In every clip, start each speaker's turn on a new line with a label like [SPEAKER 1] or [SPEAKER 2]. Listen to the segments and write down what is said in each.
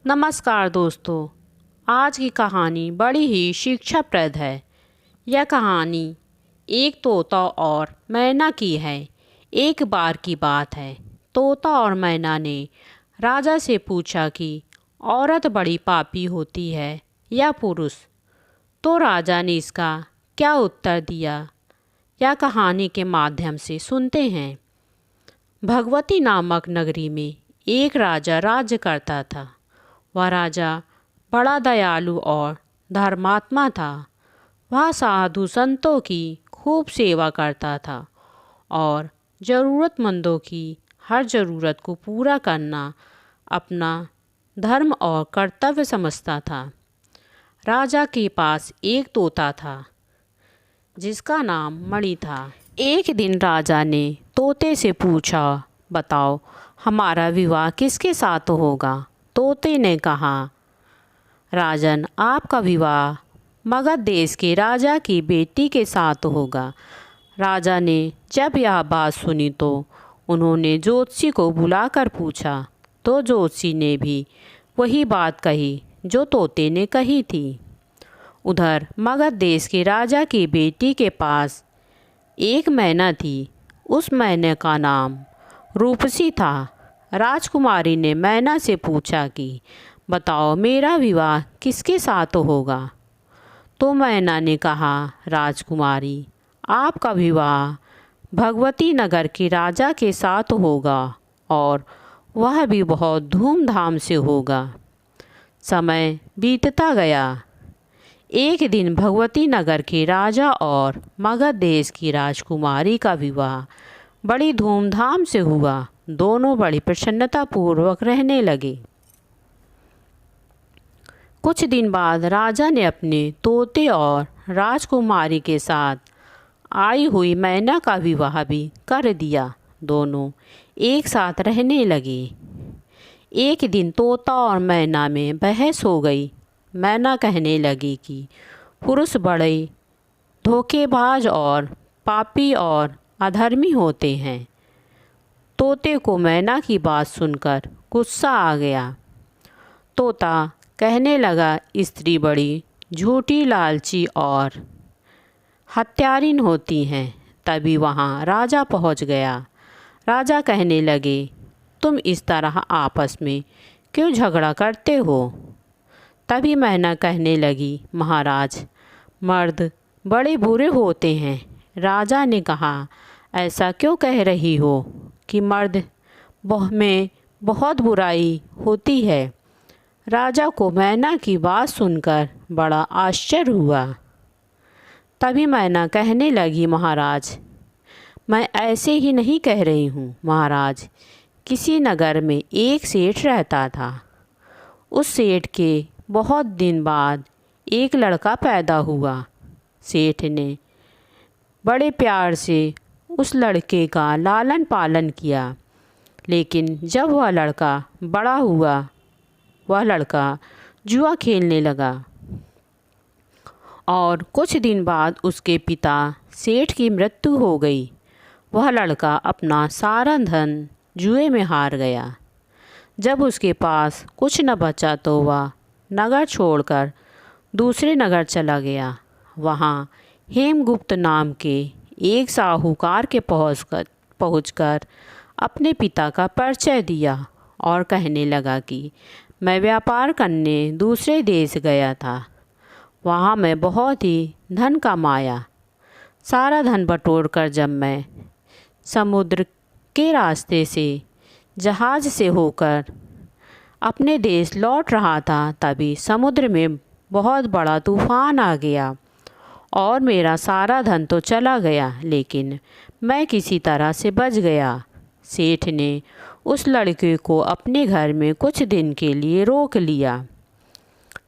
[SPEAKER 1] नमस्कार दोस्तों। आज की कहानी बड़ी ही शिक्षाप्रद है। यह कहानी एक तोता और मैना की है। एक बार की बात है, तोता और मैना ने राजा से पूछा कि औरत बड़ी पापी होती है या पुरुष। तो राजा ने इसका क्या उत्तर दिया, यह कहानी के माध्यम से सुनते हैं। भगवती नामक नगरी में एक राजा राज्य करता था। वह राजा बड़ा दयालु और धर्मात्मा था। वह साधु संतों की खूब सेवा करता था और ज़रूरतमंदों की हर ज़रूरत को पूरा करना अपना धर्म और कर्तव्य समझता था। राजा के पास एक तोता था जिसका नाम मणि था। एक दिन राजा ने तोते से पूछा, बताओ हमारा विवाह किसके साथ होगा। तोते ने कहा, राजन, आपका विवाह मगध देश के राजा की बेटी के साथ होगा। राजा ने जब यह बात सुनी तो उन्होंने ज्योतिषी को बुलाकर पूछा, तो ज्योतिषी ने भी वही बात कही जो तोते ने कही थी। उधर मगध देश के राजा की बेटी के पास एक मैना थी। उस मैने का नाम रूपसी था। राजकुमारी ने मैना से पूछा कि बताओ मेरा विवाह किसके साथ होगा। तो मैना ने कहा, राजकुमारी, आपका विवाह भगवती नगर के राजा के साथ होगा और वह भी बहुत धूमधाम से होगा। समय बीतता गया। एक दिन भगवती नगर के राजा और मगध देश की राजकुमारी का विवाह बड़ी धूमधाम से हुआ। दोनों बड़ी प्रसन्नता पूर्वक रहने लगे। कुछ दिन बाद राजा ने अपने तोते और राजकुमारी के साथ आई हुई मैना का विवाह भी कर दिया। दोनों एक साथ रहने लगे। एक दिन तोता और मैना में बहस हो गई। मैना कहने लगी कि पुरुष बड़े धोखेबाज और पापी और अधर्मी होते हैं। तोते को मैना की बात सुनकर गुस्सा आ गया। तोता कहने लगा, स्त्री बड़ी झूठी, लालची और हत्यारिन होती हैं। तभी वहाँ राजा पहुँच गया। राजा कहने लगे, तुम इस तरह आपस में क्यों झगड़ा करते हो। तभी मैना कहने लगी, महाराज, मर्द बड़े बुरे होते हैं। राजा ने कहा, ऐसा क्यों कह रही हो कि मर्द में बहुत बुराई होती है। राजा को मैना की बात सुनकर बड़ा आश्चर्य हुआ। तभी मैना कहने लगी, महाराज, मैं ऐसे ही नहीं कह रही हूँ। महाराज, किसी नगर में एक सेठ रहता था। उस सेठ के बहुत दिन बाद एक लड़का पैदा हुआ। सेठ ने बड़े प्यार से उस लड़के का लालन पालन किया। लेकिन जब वह लड़का बड़ा हुआ, वह लड़का जुआ खेलने लगा और कुछ दिन बाद उसके पिता सेठ की मृत्यु हो गई। वह लड़का अपना सारा धन जुए में हार गया। जब उसके पास कुछ न बचा तो वह नगर छोड़कर दूसरे नगर चला गया। वहाँ हेमगुप्त नाम के एक साहूकार के पहुंचकर अपने पिता का परिचय दिया और कहने लगा कि मैं व्यापार करने दूसरे देश गया था। वहाँ मैं बहुत ही धन कमाया। सारा धन बटोरकर जब मैं समुद्र के रास्ते से जहाज़ से होकर अपने देश लौट रहा था, तभी समुद्र में बहुत बड़ा तूफ़ान आ गया और मेरा सारा धन तो चला गया, लेकिन मैं किसी तरह से बच गया। सेठ ने उस लड़के को अपने घर में कुछ दिन के लिए रोक लिया।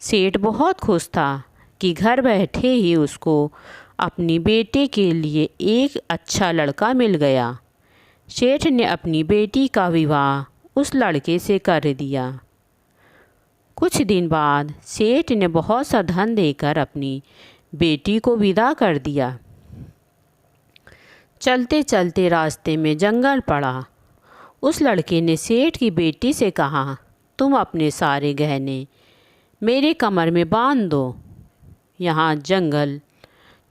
[SPEAKER 1] सेठ बहुत खुश था कि घर बैठे ही उसको अपनी बेटी के लिए एक अच्छा लड़का मिल गया। सेठ ने अपनी बेटी का विवाह उस लड़के से कर दिया। कुछ दिन बाद सेठ ने बहुत सा धन देकर अपनी बेटी को विदा कर दिया। चलते चलते रास्ते में जंगल पड़ा। उस लड़के ने सेठ की बेटी से कहा, तुम अपने सारे गहने मेरे कमर में बांध दो। यहाँ जंगल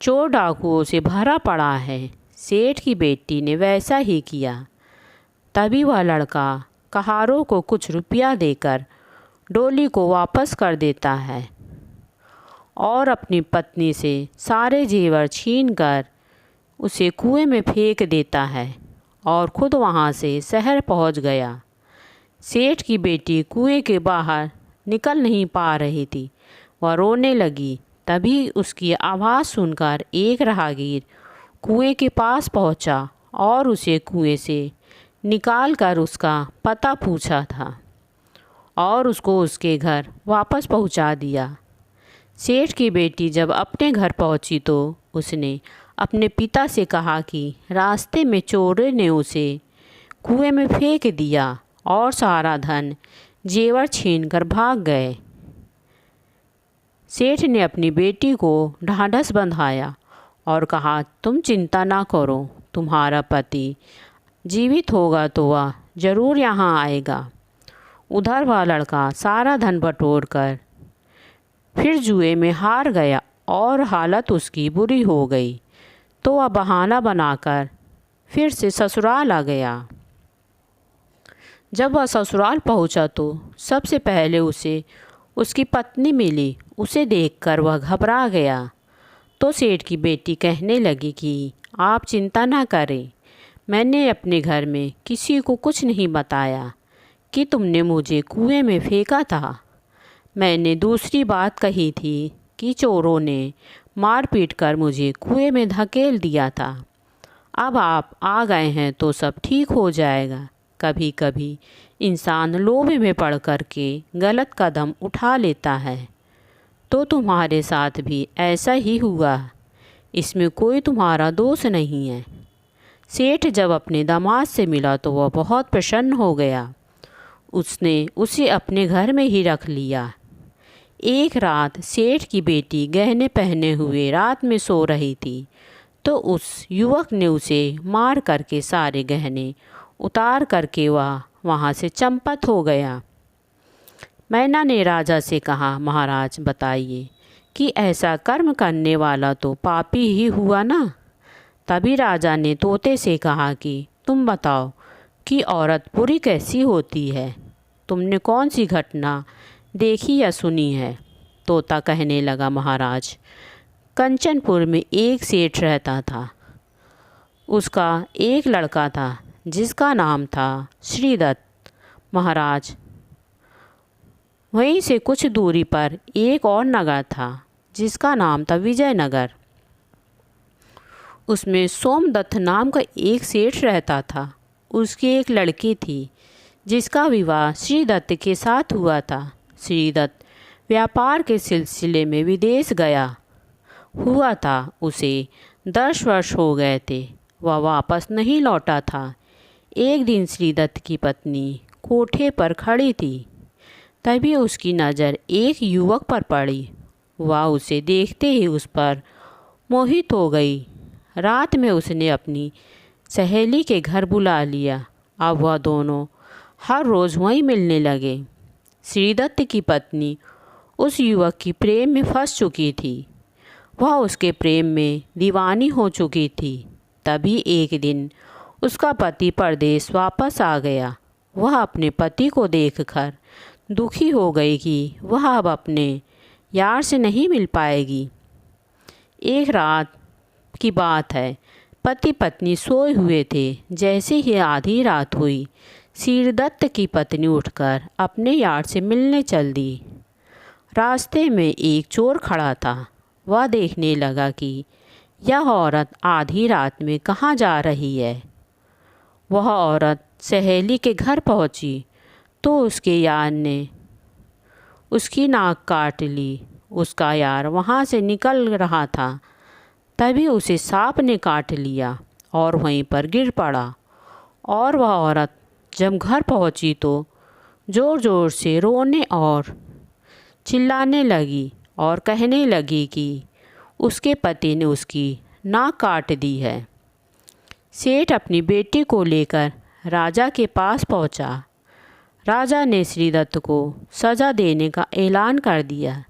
[SPEAKER 1] चोर डाकुओं से भरा पड़ा है। सेठ की बेटी ने वैसा ही किया। तभी वह लड़का कहारों को कुछ रुपया देकर डोली को वापस कर देता है और अपनी पत्नी से सारे जेवर छीनकर उसे कुएं में फेंक देता है और खुद वहां से शहर पहुंच गया। सेठ की बेटी कुएं के बाहर निकल नहीं पा रही थी। वह रोने लगी। तभी उसकी आवाज़ सुनकर एक राहगीर कुएं के पास पहुंचा और उसे कुएं से निकाल कर उसका पता पूछा था और उसको उसके घर वापस पहुंचा दिया। सेठ की बेटी जब अपने घर पहुंची तो उसने अपने पिता से कहा कि रास्ते में चोरों ने उसे कुएं में फेंक दिया और सारा धन जेवर छीनकर भाग गए। सेठ ने अपनी बेटी को ढाढ़स बंधाया और कहा, तुम चिंता ना करो, तुम्हारा पति जीवित होगा तो वह ज़रूर यहाँ आएगा। उधर वह लड़का सारा धन बटोर कर फिर जुए में हार गया और हालत उसकी बुरी हो गई। तो वह बहाना बनाकर फिर से ससुराल आ गया। जब वह ससुराल पहुंचा तो सबसे पहले उसे उसकी पत्नी मिली। उसे देखकर वह घबरा गया। तो सेठ की बेटी कहने लगी कि आप चिंता ना करें, मैंने अपने घर में किसी को कुछ नहीं बताया कि तुमने मुझे कुएं में फेंका था। मैंने दूसरी बात कही थी कि चोरों ने मार पीट कर मुझे कुएं में धकेल दिया था। अब आप आ गए हैं तो सब ठीक हो जाएगा। कभी कभी इंसान लोभ में पड़ कर के गलत कदम उठा लेता है, तो तुम्हारे साथ भी ऐसा ही हुआ। इसमें कोई तुम्हारा दोष नहीं है। सेठ जब अपने दामाद से मिला तो वह बहुत प्रसन्न हो गया। उसने उसे अपने घर में ही रख लिया। एक रात सेठ की बेटी गहने पहने हुए रात में सो रही थी तो उस युवक ने उसे मार करके सारे गहने उतार करके वह वहाँ से चंपत हो गया। मैना ने राजा से कहा, महाराज बताइए कि ऐसा कर्म करने वाला तो पापी ही हुआ ना। तभी राजा ने तोते से कहा कि तुम बताओ कि औरत बुरी कैसी होती है, तुमने कौन सी घटना देखी या सुनी है। तोता कहने लगा, महाराज कंचनपुर में एक सेठ रहता था। उसका एक लड़का था जिसका नाम था श्रीदत्त। महाराज वहीं से कुछ दूरी पर एक और नगर था जिसका नाम था विजयनगर। उसमें सोमदत्त नाम का एक सेठ रहता था। उसकी एक लड़की थी जिसका विवाह श्रीदत्त के साथ हुआ था। श्रीदत्त व्यापार के सिलसिले में विदेश गया हुआ था। उसे 10 वर्ष हो गए थे। वह वापस नहीं लौटा था। एक दिन श्रीदत्त की पत्नी कोठे पर खड़ी थी। तभी उसकी नज़र एक युवक पर पड़ी। वह उसे देखते ही उस पर मोहित हो गई। रात में उसने अपनी सहेली के घर बुला लिया। अब वह दोनों हर रोज़ वहीं मिलने लगे। श्रीदत्त की पत्नी उस युवक की प्रेम में फंस चुकी थी। वह उसके प्रेम में दीवानी हो चुकी थी। तभी एक दिन उसका पति परदेश वापस आ गया। वह अपने पति को देखकर दुखी हो गई कि वह अब अपने यार से नहीं मिल पाएगी। एक रात की बात है, पति पत्नी सोए हुए थे। जैसे ही आधी रात हुई, श्रीदत्त की पत्नी उठकर अपने यार से मिलने चल दी। रास्ते में एक चोर खड़ा था। वह देखने लगा कि यह औरत आधी रात में कहाँ जा रही है। वह औरत सहेली के घर पहुंची तो उसके यार ने उसकी नाक काट ली। उसका यार वहाँ से निकल रहा था। तभी उसे सांप ने काट लिया और वहीं पर गिर पड़ा। और वह औरत जब घर पहुंची तो ज़ोर ज़ोर से रोने और चिल्लाने लगी और कहने लगी कि उसके पति ने उसकी नाक काट दी है। सेठ अपनी बेटी को लेकर राजा के पास पहुंचा। राजा ने श्रीदत्त को सज़ा देने का ऐलान कर दिया।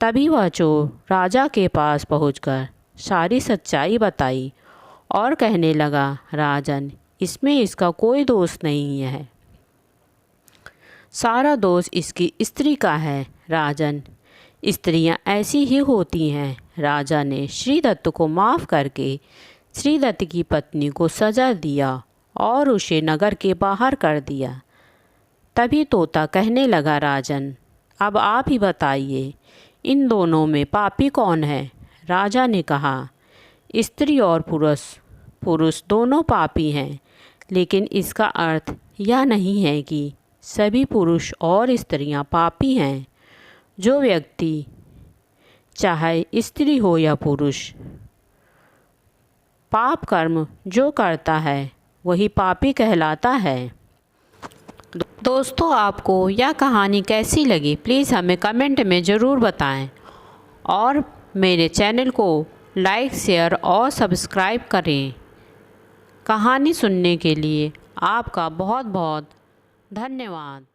[SPEAKER 1] तभी वह चोर राजा के पास पहुंचकर सारी सच्चाई बताई और कहने लगा, राजन, इसमें इसका कोई दोष नहीं है, सारा दोष इसकी स्त्री का है। राजन, स्त्रियां ऐसी ही होती हैं। राजा ने श्रीदत्त को माफ़ करके श्रीदत्त की पत्नी को सज़ा दिया और उसे नगर के बाहर कर दिया। तभी तोता कहने लगा, राजन, अब आप ही बताइए, इन दोनों में पापी कौन है? राजा ने कहा, स्त्री और पुरुष दोनों पापी हैं, लेकिन इसका अर्थ यह नहीं है कि सभी पुरुष और स्त्रियां पापी हैं। जो व्यक्ति, चाहे स्त्री हो या पुरुष, पाप कर्म जो करता है वही पापी कहलाता है। दोस्तों, आपको यह कहानी कैसी लगी प्लीज़ हमें कमेंट में ज़रूर बताएं और मेरे चैनल को लाइक, शेयर और सब्सक्राइब करें। कहानी सुनने के लिए आपका बहुत बहुत धन्यवाद।